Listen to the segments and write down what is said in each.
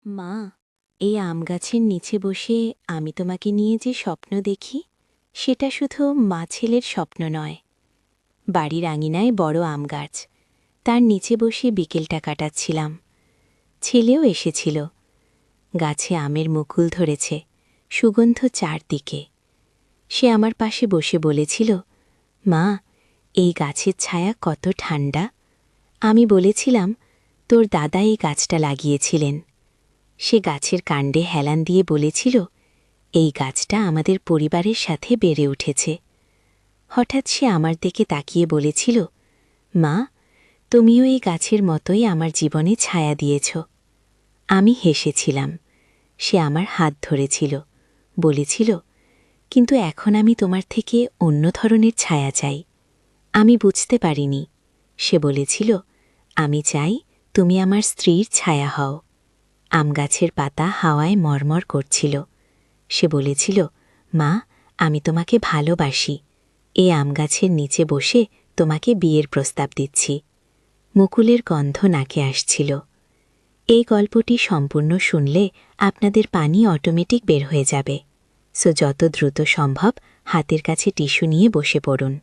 মা, এই আম গাছের নিচে বসে আমি তোমাকে নিয়ে যে স্বপ্ন দেখি সেটা শুধু মা ছেলের স্বপ্ন নয়। বাড়ির আঙিনায় বড় আম গাছ, তার নিচে বসে বিকেলটা কাটাচ্ছিলাম। ছেলেও এসেছিল। গাছে আমের মুকুল ধরেছে, সুগন্ধ চারদিকে। সে আমার পাশে বসে বলেছিল, মা, এই গাছের ছায়া কত ঠান্ডা। আমি বলেছিলাম, তোর দাদা এই গাছটা লাগিয়েছিলেন। সে গাছের কাণ্ডে হেলান দিয়ে বলেছিল, এই গাছটা আমাদের পরিবারের সাথে বেড়ে উঠেছে। হঠাৎ সে আমার দিকে তাকিয়ে বলেছিল, মা, তুমিও এই গাছের মতোই আমার জীবনে ছায়া দিয়েছ। আমি হেসেছিলাম। সে আমার হাত ধরেছিল, বলেছিল, কিন্তু এখন আমি তোমার থেকে অন্য ধরনের ছায়া চাই। আমি বুঝতে পারিনি। সে বলেছিল, আমি চাই তুমি আমার স্ত্রীর ছায়া হও। আম গাছের পাতা হাওয়ায় মরমর করছিল। সে বলেছিল, মা, আমি তোমাকে ভালোবাসি। এ আম গাছের নিচে বসে তোমাকে বিয়ের প্রস্তাব দিচ্ছি। মুকুলের গন্ধ নাকে আসছিল। এই গল্পটি সম্পূর্ণ শুনলে আপনাদের পানি অটোমেটিক বের হয়ে যাবে। যত দ্রুত সম্ভব হাতের কাছে টিস্যু নিয়ে বসে পড়ুন।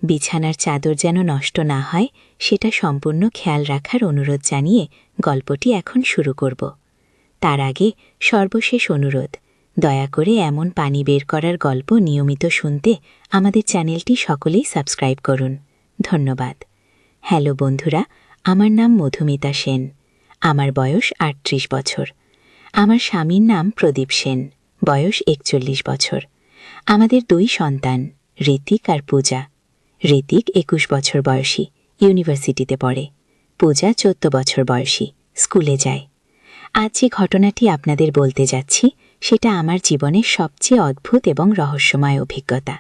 বিছানার চাদর যেন নষ্ট না হয় সেটা সম্পূর্ণ খেয়াল রাখার অনুরোধ জানিয়ে গল্পটি এখন শুরু করব। তার আগে সর্বশেষ অনুরোধ, দয়া করে এমন পানি বের করার গল্প নিয়মিত শুনতে আমাদের চ্যানেলটি সকলেই সাবস্ক্রাইব করুন। ধন্যবাদ। হ্যালো বন্ধুরা, আমার নাম মধুমিতা সেন। আমার বয়স ৩৮ বছর। আমার স্বামীর নাম প্রদীপ সেন, বয়স ৪১ বছর। আমাদের ২ সন্তান, ঋতিক আর পূজা। ঋতিক ২১ বছর বয়সী, ইউনিভার্সিটিতে পড়ে। পূজা ১৪ বছর বয়সী, স্কুলে যায়। আজ যে ঘটনাটি আপনাদের বলতে যাচ্ছি সেটা আমার জীবনের সবচেয়ে অদ্ভুত এবং রহস্যময় অভিজ্ঞতা।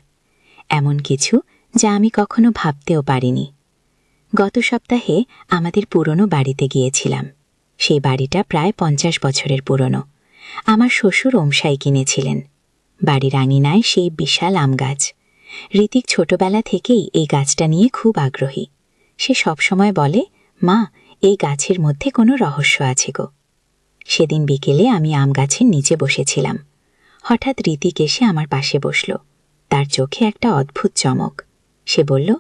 এমন কিছু যা আমি কখনো ভাবতেও পারিনি। গত সপ্তাহে আমাদের পুরনো বাড়িতে গিয়েছিলাম। সেই বাড়িটা প্রায় ৫০ বছরের পুরনো। আমার শ্বশুর ওমশাই কিনেছিলেন। বাড়ির আঙিনায় সেই বিশাল আম গাছ। ঋতিক ছোটবেলা থেকেই এই গাছটা নিয়ে খুব আগ্রহী। সে সবসময় বলে, মা, এই গাছের মধ্যে কোনো রহস্য আছে গো। সেদিন বিকেলে আমি আম গাছের নিচে বসেছিলাম। হঠাৎ ঋতিক এসে আমার পাশে বসল। তার চোখে একটা অদ্ভুত চমক। সে বলল,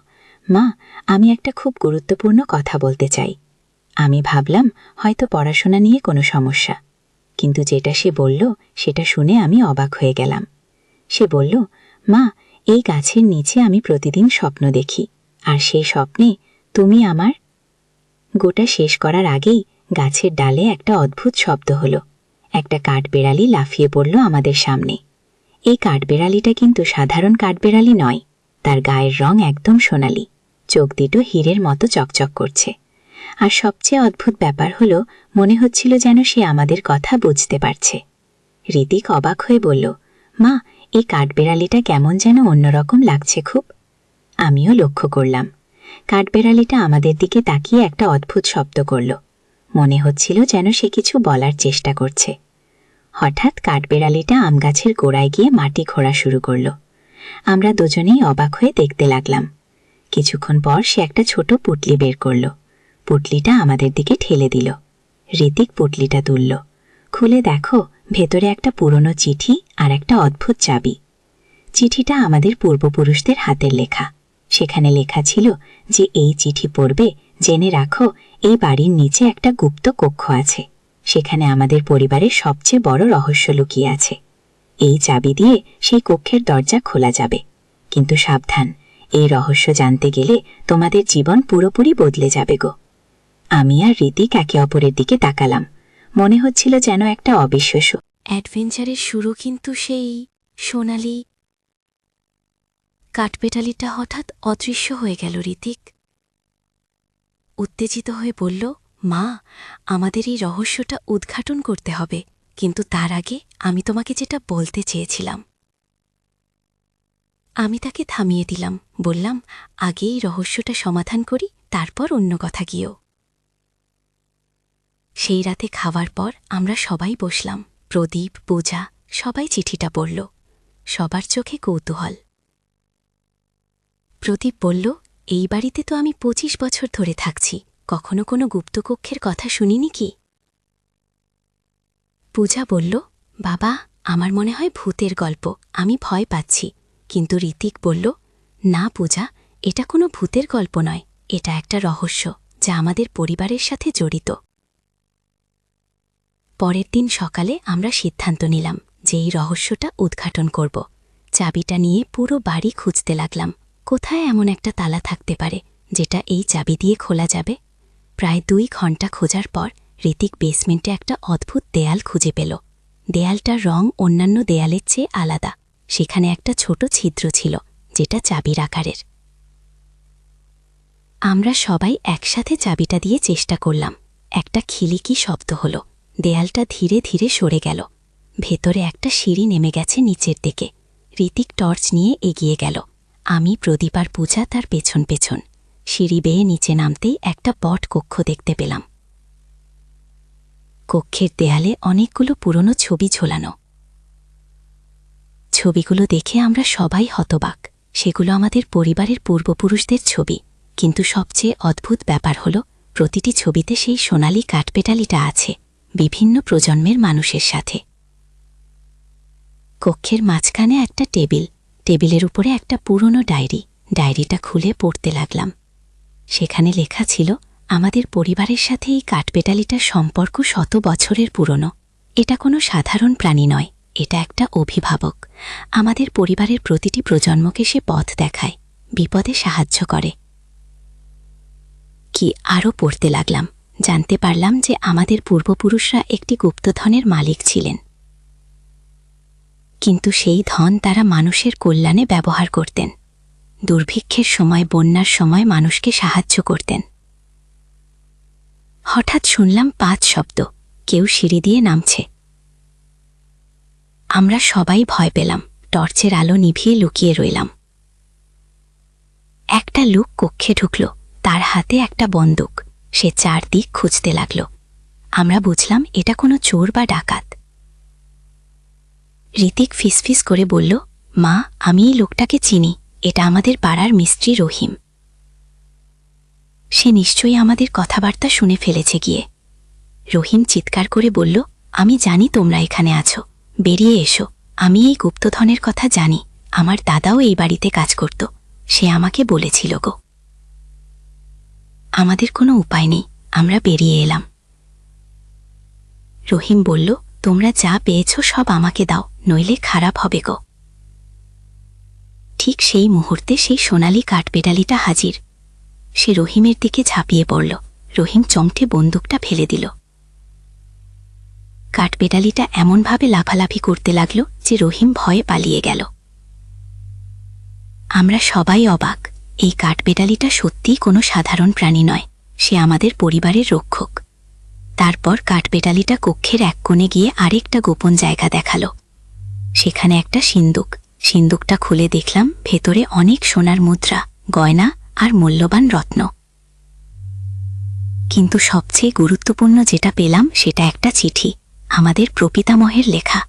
মা, আমি একটা খুব গুরুত্বপূর্ণ কথা বলতে চাই। আমি ভাবলাম হয়তো পড়াশোনা নিয়ে কোনো সমস্যা, কিন্তু যেটা সে বলল সেটা শুনে আমি অবাক হয়ে গেলাম। সে বলল, মা, এই গাছের নিচে আমি প্রতিদিন স্বপ্ন দেখি, আর সেই স্বপ্নে তুমি আমার। গোটা শেষ করার আগেই গাছের ডালে একটা অদ্ভুত শব্দ হলো। একটা কাঠবেড়ালি লাফিয়ে পড়ল আমাদের সামনে। এই কাঠবেড়ালিটা কিন্তু সাধারণ কাঠবেড়ালি নয়। তার গায়ের রং একদম সোনালি, চোখ দুটো হীরের মতো চকচক করছে। আর সবচেয়ে অদ্ভুত ব্যাপার হলো, মনে হচ্ছিল যেন সে আমাদের কথা বুঝতে পারছে। ঋতিক অবাক হয়ে বলল, মা, এই কাঠবেড়ালিটা কেমন যেন অন্যরকম লাগছে খুব। আমিও লক্ষ্য করলাম। কাঠবেড়ালিটা আমাদের দিকে তাকিয়ে একটা অদ্ভুত শব্দ করল। মনে হচ্ছিল যেন সে কিছু বলার চেষ্টা করছে। হঠাৎ কাঠবেড়ালিটা আম গাছের গোড়ায় গিয়ে মাটি খোঁড়া শুরু করল। আমরা দুজনেই অবাক হয়ে দেখতে লাগলাম। কিছুক্ষণ পর সে একটা ছোট পুঁটলি বের করল। পুঁটলিটা আমাদের দিকে ঠেলে দিল। ঋতিক পুঁটলিটা তুলল। খুলে দেখো, ভেতরে একটা পুরনো চিঠি আর একটা অদ্ভুত চাবি। চিঠিটা আমাদের পূর্বপুরুষদের হাতের লেখা। সেখানে লেখা ছিল যে এই চিঠি পড়বে জেনে রাখো, এই বাড়ির নিচে একটা গুপ্ত কক্ষ আছে। সেখানে আমাদের পরিবারের সবচেয়ে বড় রহস্য লুকিয়ে আছে। এই চাবি দিয়ে সেই কক্ষের দরজা খোলা যাবে। কিন্তু সাবধান, এই রহস্য জানতে গেলে তোমাদের জীবন পুরোপুরি বদলে যাবে গো। আমি আর ঋতিক একে অপরের দিকে তাকালাম। মনে হচ্ছিল যেন একটা অবিশ্বাস্য অ্যাডভেঞ্চারের শুরু, কিন্তু সেই সোনালি কাঠবেড়ালিটা হঠাৎ অদৃশ্য হয়ে গেল। ঋতিক উত্তেজিত হয়ে বলল, মা, আমাদের এই রহস্যটা উদ্ঘাটন করতে হবে, কিন্তু তার আগে আমি তোমাকে যেটা বলতে চেয়েছিলাম। আমি তাকে থামিয়ে দিলাম, বললাম, আগে এই রহস্যটা সমাধান করি, তারপর অন্য কথা গিয়েও। সেই রাতে খাওয়ার পর আমরা সবাই বসলাম। প্রদীপ, পূজা, সবাই চিঠিটা পড়ল। সবার চোখে কৌতূহল। প্রদীপ বলল, এই বাড়িতে তো আমি ২৫ বছর ধরে থাকছি, কখনো কোনো গুপ্তকক্ষের কথা শুনিনি কি? পূজা বলল, বাবা, আমার মনে হয় ভূতের গল্প, আমি ভয় পাচ্ছি। কিন্তু ঋতিক বলল, না পূজা, এটা কোনো ভূতের গল্প নয়, এটা একটা রহস্য যা আমাদের পরিবারের সাথে জড়িত। পরের দিন সকালে আমরা সিদ্ধান্ত নিলাম যে এই রহস্যটা উদ্ঘাটন করব। চাবিটা নিয়ে পুরো বাড়ি খুঁজতে লাগলাম, কোথায় এমন একটা তালা থাকতে পারে যেটা এই চাবি দিয়ে খোলা যাবে। প্রায় 2 ঘন্টা খোঁজার পর ঋতিক বেসমেন্টে একটা অদ্ভুত দেয়াল খুঁজে পেল। দেয়ালটার রং অন্যান্য দেয়ালের চেয়ে আলাদা। সেখানে একটা ছোট ছিদ্র ছিল, যেটা চাবির আকারের। আমরা সবাই একসাথে চাবিটা দিয়ে চেষ্টা করলাম। একটা খিলিকি শব্দ হল, দেয়ালটা ধীরে ধীরে সরে গেল। ভেতরে একটা সিঁড়ি নেমে গেছে নিচের দিকে। ঋতিক টর্চ নিয়ে এগিয়ে গেল, আমি, প্রদীপ আর পূজা তার পেছন পেছন। সিঁড়ি বেয়ে নিচে নামতেই একটা বট কক্ষ দেখতে পেলাম। কক্ষের দেয়ালে অনেকগুলো পুরনো ছবি ঝোলানো। ছবিগুলো দেখে আমরা সবাই হতবাক। সেগুলো আমাদের পরিবারের পূর্বপুরুষদের ছবি। কিন্তু সবচেয়ে অদ্ভুত ব্যাপার হল, প্রতিটি ছবিতে সেই সোনালি কাঠপেটালিটা আছে, বিভিন্ন প্রজন্মের মানুষের সাথে। কক্ষের মাঝখানে একটা টেবিল, টেবিলের উপরে একটা পুরনো ডায়েরি। ডায়েরিটা খুলে পড়তে লাগলাম। সেখানে লেখা ছিল, আমাদের পরিবারের সাথে এই কাঠপেটালিটার সম্পর্ক 100 বছরের পুরনো। এটা কোনো সাধারণ প্রাণী নয়, এটা একটা অভিভাবক। আমাদের পরিবারের প্রতিটি প্রজন্মকে সে পথ দেখায়, বিপদে সাহায্য করে। কি আরও পড়তে লাগলাম, জানতে পারলাম যে আমাদের পূর্বপুরুষরা একটি গুপ্তধনের মালিক ছিলেন। কিন্তু সেই ধন তারা মানুষের কল্যাণে ব্যবহার করতেন। দুর্ভিক্ষের সময়, বন্যার সময় মানুষকে সাহায্য করতেন। হঠাৎ শুনলাম 5 শব্দ, কেউ সিঁড়ি দিয়ে নামছে। আমরা সবাই ভয় পেলাম, টর্চের আলো নিভিয়ে লুকিয়ে রইলাম। একটা লোক কক্ষে ঢুকল, তার হাতে একটা বন্দুক। সে চারদিক খুঁজতে লাগল। আমরা বুঝলাম এটা কোনো চোর বা ডাকাত। ঋতিক ফিসফিস করে বলল, মা, আমি এই লোকটাকে চিনি, এটা আমাদের পাড়ার মিস্ত্রি রহিম। সে নিশ্চয়ই আমাদের কথাবার্তা শুনে ফেলেছে গিয়ে। রহিম চিৎকার করে বলল, আমি জানি তোমরা এখানে আছো, বেরিয়ে এসো। আমি এই গুপ্তধনের কথা জানি, আমার দাদাও এই বাড়িতে কাজ করত, সে আমাকে বলেছিল গো। আমাদের কোনো উপায় নেই, আমরা বেরিয়ে এলাম। রহিম বলল, তোমরা যা পেয়েছ সব আমাকে দাও, নইলে খারাপ হবে গো। ঠিক সেই মুহূর্তে সেই সোনালি কাঠপেটালিটা হাজির। সে রহিমের দিকে ঝাঁপিয়ে পড়ল। রহিম চমটে বন্দুকটা ফেলে দিল। কাঠপেটালিটা এমনভাবে লাফালাফি করতে লাগল যে রহিম ভয়ে পালিয়ে গেল। আমরা সবাই অবাক, এই কাঠপেটালিটা সত্যিই কোনো সাধারণ প্রাণী নয়, সে আমাদের পরিবারের রক্ষক। তারপর কাঠপেটালিটা কক্ষের এক কোণে গিয়ে আরেকটা গোপন জায়গা দেখালো। সেখানে একটা সিন্দুক। সিন্দুকটা খুলে দেখলাম ভেতরে অনেক সোনার মুদ্রা, গয়না আর মূল্যবান রত্ন। কিন্তু সবচেয়ে গুরুত্বপূর্ণ যেটা পেলাম সেটা একটা চিঠি, আমাদের প্রপিতামহের লেখা।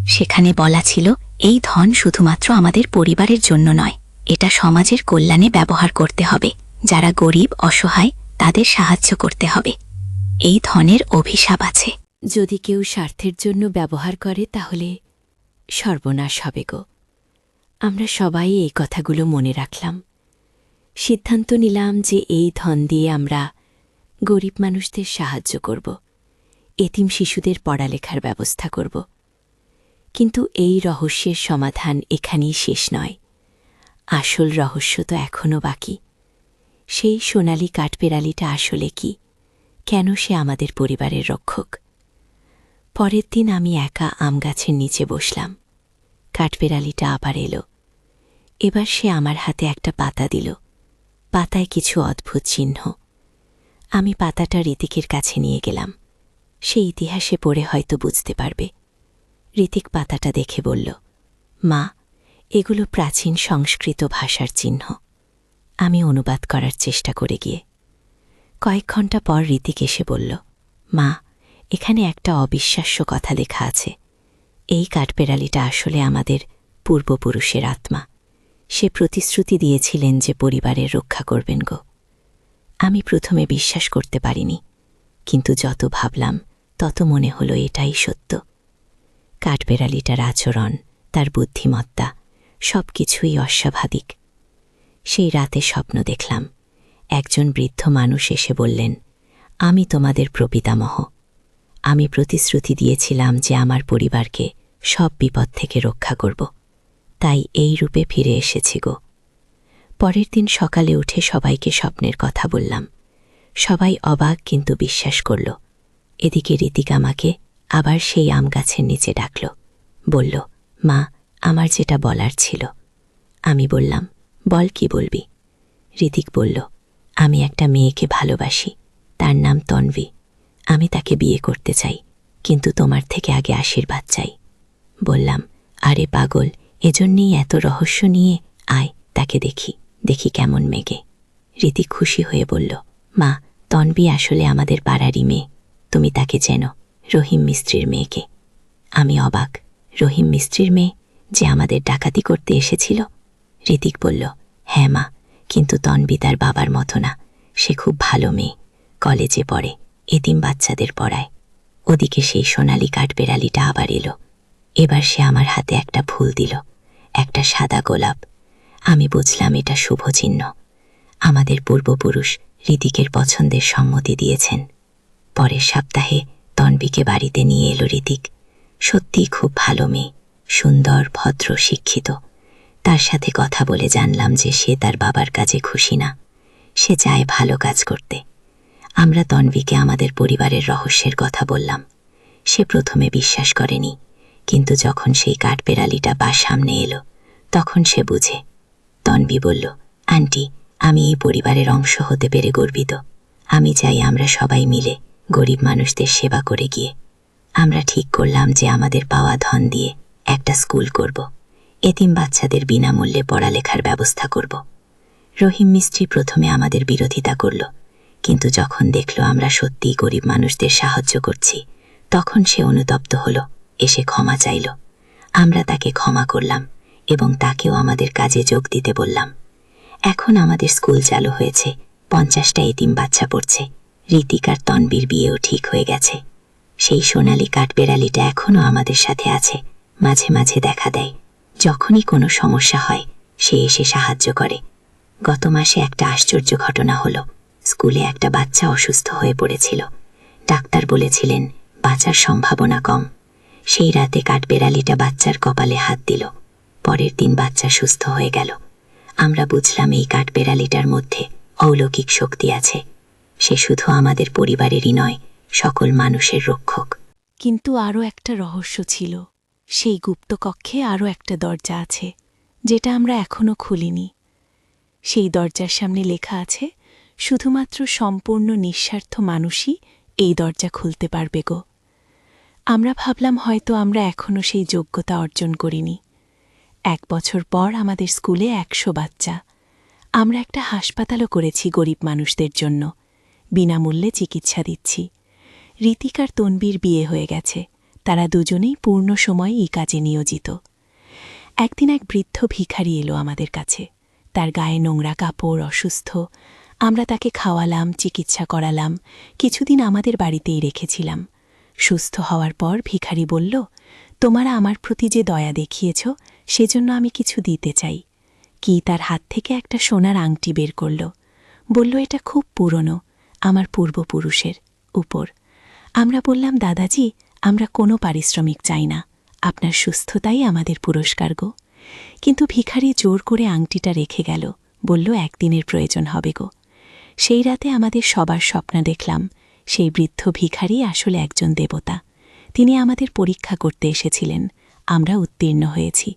সেখানে বলা ছিল, এই ধন শুধুমাত্র আমাদের পরিবারের জন্য নয়, এটা সমাজের কল্যাণে ব্যবহার করতে হবে। যারা গরিব, অসহায়, তাদের সাহায্য করতে হবে। এই ধনের অভিশাপ আছে, যদি কেউ স্বার্থের জন্য ব্যবহার করে তাহলে সর্বনাশ হবে গো। আমরা সবাই এই কথাগুলো মনে রাখলাম। সিদ্ধান্ত নিলাম যে এই ধন দিয়ে আমরা গরিব মানুষদের সাহায্য করব, এতিম শিশুদের পড়ালেখার ব্যবস্থা করব। কিন্তু এই রহস্যের সমাধান এখানেই শেষ নয়। আসল রহস্য তো এখনও বাকি। সেই সোনালি কাঠপেটালিটা আসলে কি? কেন সে আমাদের পরিবারের রক্ষক? পরের দিন আমি একা আম গাছের নিচে বসলাম। কাঠপেটালিটা আবার এলো। এবার সে আমার হাতে একটা পাতা দিল। পাতায় কিছু অদ্ভুত চিহ্ন। আমি পাতাটা ঋতিকের কাছে নিয়ে গেলাম। সে ইতিহাসে পড়ে হয়তো বুঝতে পারবে। ঋতিক পাতাটা দেখে বলল, মা, এগুলো প্রাচীন সংস্কৃত ভাষার চিহ্ন। আমি অনুবাদ করার চেষ্টা করে গিয়ে কয়েক ঘন্টা পর ঋতিক এসে বলল, মা, এখানে একটা অবিশ্বাস্য কথা লেখা আছে। এই কাঠপেটালিটা আসলে আমাদের পূর্বপুরুষের আত্মা। সে প্রতিশ্রুতি দিয়েছিলেন যে পরিবারের রক্ষা করবেন গো। আমি প্রথমে বিশ্বাস করতে পারিনি, কিন্তু যত ভাবলাম তত মনে হলো এটাই সত্য। কাঠবেড়ালিটার আচরণ, তার বুদ্ধিমত্তা, সব কিছুই অস্বাভাবিক। সেই রাতে স্বপ্ন দেখলাম, একজন বৃদ্ধ মানুষ এসে বললেন, আমি তোমাদের প্রপিতামহ। আমি প্রতিশ্রুতি দিয়েছিলাম যে আমার পরিবারকে সব বিপদ থেকে রক্ষা করব, তাই এই রূপে ফিরে এসেছি গো। পরের দিন সকালে উঠে সবাইকে স্বপ্নের কথা বললাম। সবাই অবাক কিন্তু বিশ্বাস করল। এদিকে ঋতিক আমাকে আবার সেই আম গাছের নিচে ডাকল, বলল, মা, আমার যেটা বলার ছিল। আমি বললাম, বল, কি বলবি? ঋতিক বলল, আমি একটা মেয়েকে ভালোবাসি, তার নাম তন্বী। আমি তাকে বিয়ে করতে চাই, কিন্তু তোমার থেকে আগে আশীর্বাদ চাই। বললাম, আরে পাগল, এজন্যেই এত রহস্য নিয়ে আয়, তাকে দেখি দেখি কেমন মেগে। ঋতিক খুশি হয়ে বলল, মা, তন্বী আসলে আমাদের পাড়ারই মেয়ে, তুমি তাকে চেনো, রহিম মিস্ত্রির মেয়েকে। আমি অবাক, রহিম মিস্ত্রির মেয়ে, যে আমাদের ডাকাতি করতে এসেছিল? ঋতিক বলল, হ্যাঁ মা, কিন্তু তন্বী তার বাবার মতো না, সে খুব ভালো মেয়ে, কলেজে পড়ে, এতিম বাচ্চাদের পড়ায়। ওদিকে সেই সোনালি কাঠবেড়ালিটা আবার এলো। এবার সে আমার হাতে একটা ফুল দিল, একটা সাদা গোলাপ। আমি বুঝলাম এটা শুভ চিহ্ন। আমাদের পূর্বপুরুষ ঋতিকের পছন্দের সম্মতি দিয়েছেন। পরের সপ্তাহে তন্বীকে বাড়িতে নিয়ে এলো ঋতিক। সত্যিই খুব ভালো মেয়ে, সুন্দর, ভদ্র, শিক্ষিত। তার সাথে কথা বলে জানলাম যে সে তার বাবার কাজে খুশি না, সে চায় ভালো কাজ করতে। আমরা তন্বীকে আমাদের পরিবারের রহস্যের কথা বললাম। সে প্রথমে বিশ্বাস করেনি, কিন্তু যখন সেই কাঠবেড়ালিটা সামনে এলো, তখন সে বুঝে। তন্বী বলল, আন্টি, আমি এই পরিবারের অংশ হতে পেরে গর্বিত। আমি চাই আমরা সবাই মিলে গরিব মানুষদের সেবা করে গিয়ে। আমরা ঠিক করলাম যে আমাদের পাওয়া ধন দিয়ে একটা স্কুল করব, এতিম বাচ্চাদের বিনামূল্যে পড়ালেখার ব্যবস্থা করব। রহিম মিস্ত্রি প্রথমে আমাদের বিরোধিতা করল, কিন্তু যখন দেখল আমরা সত্যিই গরিব মানুষদের সাহায্য করছি, তখন সে অনুতপ্ত হলো, এসে ক্ষমা চাইল। আমরা তাকে ক্ষমা করলাম এবং তাকেও আমাদের কাজে যোগ দিতে বললাম। এখন আমাদের স্কুল চালু হয়েছে, 50টা এতিম বাচ্চা পড়ছে। ঋতিক আর তন্বীর বিয়েও ঠিক হয়ে গেছে। সেই সোনালি কাঠবেড়ালিটা এখনও আমাদের সাথে আছে, মাঝে মাঝে দেখা দেয়। যখনই কোনো সমস্যা হয় সে এসে সাহায্য করে। গত মাসে একটা আশ্চর্য ঘটনা হলো। স্কুলে একটা বাচ্চা অসুস্থ হয়ে পড়েছিল। ডাক্তার বলেছিলেন বাঁচার সম্ভাবনা কম। সেই রাতে কাঠবেড়ালিটা বাচ্চার কপালে হাত দিল। পরের দিন বাচ্চা সুস্থ হয়ে গেল। আমরা বুঝলাম এই কাঠবেড়ালিটার মধ্যে অলৌকিক শক্তি আছে। সে শুধু আমাদের পরিবারেরই নয়, সকল মানুষের রক্ষক। কিন্তু আরও একটা রহস্য ছিল। সেই গুপ্তকক্ষে আরও একটা দরজা আছে, যেটা আমরা এখনও খুলিনি। সেই দরজার সামনে লেখা আছে, শুধুমাত্র সম্পূর্ণ নিঃস্বার্থ মানুষই এই দরজা খুলতে পারবে গো। আমরা ভাবলাম হয়তো আমরা এখনও সেই যোগ্যতা অর্জন করিনি। 1 বছর পর আমাদের স্কুলে 100 বাচ্চা। আমরা একটা হাসপাতালও করেছি গরিব মানুষদের জন্য, বিনামূল্যে চিকিৎসা দিচ্ছি। ঋতিক আর তন্বীর বিয়ে হয়ে গেছে, তারা দুজনেই পূর্ণ সময় এই কাজে নিয়োজিত। একদিন এক বৃদ্ধ ভিখারি এলো আমাদের কাছে। তার গায়ে নোংরা কাপড়, অসুস্থ। আমরা তাকে খাওয়ালাম, চিকিৎসা করালাম, কিছুদিন আমাদের বাড়িতেই রেখেছিলাম। সুস্থ হওয়ার পর ভিখারি বলল, তোমরা আমার প্রতি যে দয়া দেখিয়েছ, সেজন্য আমি কিছু দিতে চাই। কি তার হাত থেকে একটা সোনার আংটি বের করল। বলল, এটা খুব পুরনো, আমার পূর্বপুরুষের উপর। আমরা বললাম, দাদাজি, আমরা কোনো পারিশ্রমিক চাই না, আপনার সুস্থতাই আমাদের পুরস্কার গো। কিন্তু ভিখারি জোর করে আংটিটা রেখে গেল, বলল, একদিনের প্রয়োজন হবে গো। সেই রাতে আমাদের সবার স্বপ্ন দেখলাম সেই বৃদ্ধ ভিখারি আসলে একজন দেবতা। তিনি আমাদের পরীক্ষা করতে এসেছিলেন, আমরা উত্তীর্ণ হয়েছি।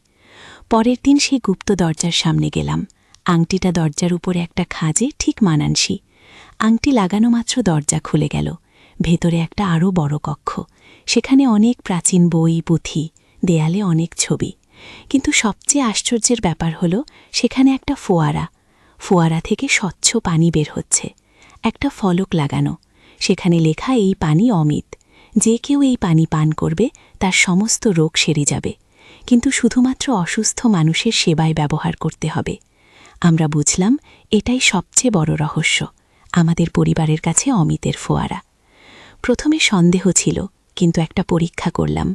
পরের দিন সেই গুপ্ত দরজার সামনে গেলাম। আংটিটা দরজার উপরে একটা খাঁজে ঠিক মানানসি। আংটি লাগানো মাত্র দরজা খুলে গেল। ভেতরে একটা আরও বড় কক্ষ, সেখানে অনেক প্রাচীন বই, পুঁথি, দেয়ালে অনেক ছবি। কিন্তু সবচেয়ে আশ্চর্যের ব্যাপার হলো সেখানে একটা ফোয়ারা থেকে স্বচ্ছ পানি বের হচ্ছে। একটা ফলক লাগানো, সেখানে লেখা, এই পানি অমিত, যে কেউ এই পানি পান করবে তার সমস্ত রোগ সেরে যাবে, কিন্তু শুধুমাত্র অসুস্থ মানুষের সেবায় ব্যবহার করতে হবে। আমরা বুঝলাম এটাই সবচেয়ে বড় রহস্য, আমাদের পরিবারের কাছে অমিতের ফোয়ারা। প্রথমে সন্দেহ ছিল, কিন্তু একটা পরীক্ষা করলাম।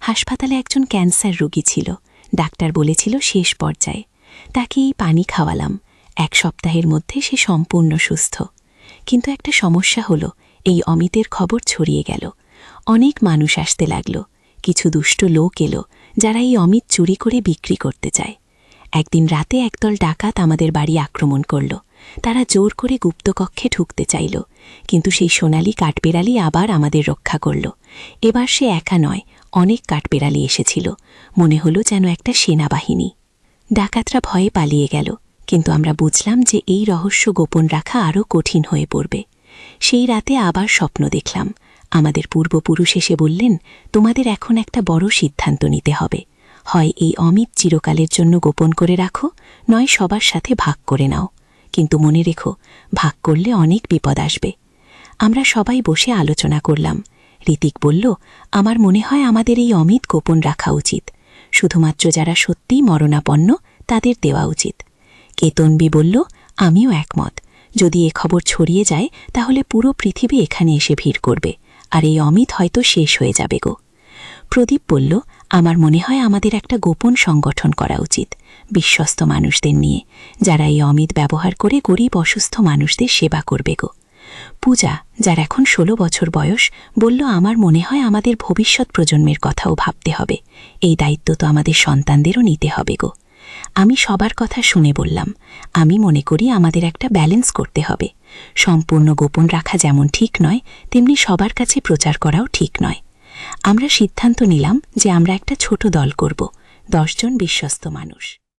হাসপাতালে একজন ক্যান্সার রোগী ছিল, ডাক্তার বলেছিল শেষ পর্যায়ে। তাকে এই পানি খাওয়ালাম, 1 সপ্তাহের মধ্যে সে সম্পূর্ণ সুস্থ। কিন্তু একটা সমস্যা হলো, এই অমিতের খবর ছড়িয়ে গেল। অনেক মানুষ আসতে লাগল, কিছু দুষ্ট লোক এলো যারা এই অমিত চুরি করে বিক্রি করতে চায়। একদিন রাতে একদল ডাকাত আমাদের বাড়ি আক্রমণ করল। তারা জোর করে গুপ্তকক্ষে ঢুকতে চাইল, কিন্তু সেই সোনালি কাঠবেড়ালি আবার আমাদের রক্ষা করল। এবার সে একা নয়, অনেক কাঠবেড়ালি এসেছিল, মনে হলো যেন একটা সেনাবাহিনী। ডাকাতরা ভয়ে পালিয়ে গেল, কিন্তু আমরা বুঝলাম যে এই রহস্য গোপন রাখা আরও কঠিন হয়ে পড়বে। সেই রাতে আবার স্বপ্ন দেখলাম। আমাদের পূর্বপুরুষ এসে বললেন, তোমাদের এখন একটা বড় সিদ্ধান্ত নিতে হবে। হয় এই অমিত চিরকালের জন্য গোপন করে রাখো, নয় সবার সাথে ভাগ করে নাও। কিন্তু মনে রেখো, ভাগ করলে অনেক বিপদ আসবে। আমরা সবাই বসে আলোচনা করলাম। ঋতিক বলল, আমার মনে হয় আমাদের এই অমিত গোপন রাখা উচিত। শুধুমাত্র যারা সত্যিই মরণাপন্ন তাদের দেওয়া উচিত। কেতনবি বলল, আমিও একমত। যদি এ খবর ছড়িয়ে যায় তাহলে পুরো পৃথিবী এখানে এসে ভিড় করবে, আর এই অমিত হয়তো শেষ হয়ে যাবে গো। প্রদীপ বলল, আমার মনে হয় আমাদের একটা গোপন সংগঠন করা উচিত, বিশ্বস্ত মানুষদের নিয়ে, যারা এই অমিত ব্যবহার করে গরিব অসুস্থ মানুষদের সেবা করবে গো। পূজা, যার এখন 16 বছর বয়স, বলল, আমার মনে হয় আমাদের ভবিষ্যৎ প্রজন্মের কথাও ভাবতে হবে। এই দায়িত্ব তো আমাদের সন্তানদেরও নিতে হবে গো। আমি সবার কথা শুনে বললাম, আমি মনে করি আমাদের একটা ব্যালেন্স করতে হবে। সম্পূর্ণ গোপন রাখা যেমন ঠিক নয়, তেমনি সবার কাছে প্রচার করাও ঠিক নয়। আমরা সিদ্ধান্ত নিলাম যে আমরা একটা ছোট দল করব, 10 জন বিশ্বস্ত মানুষ।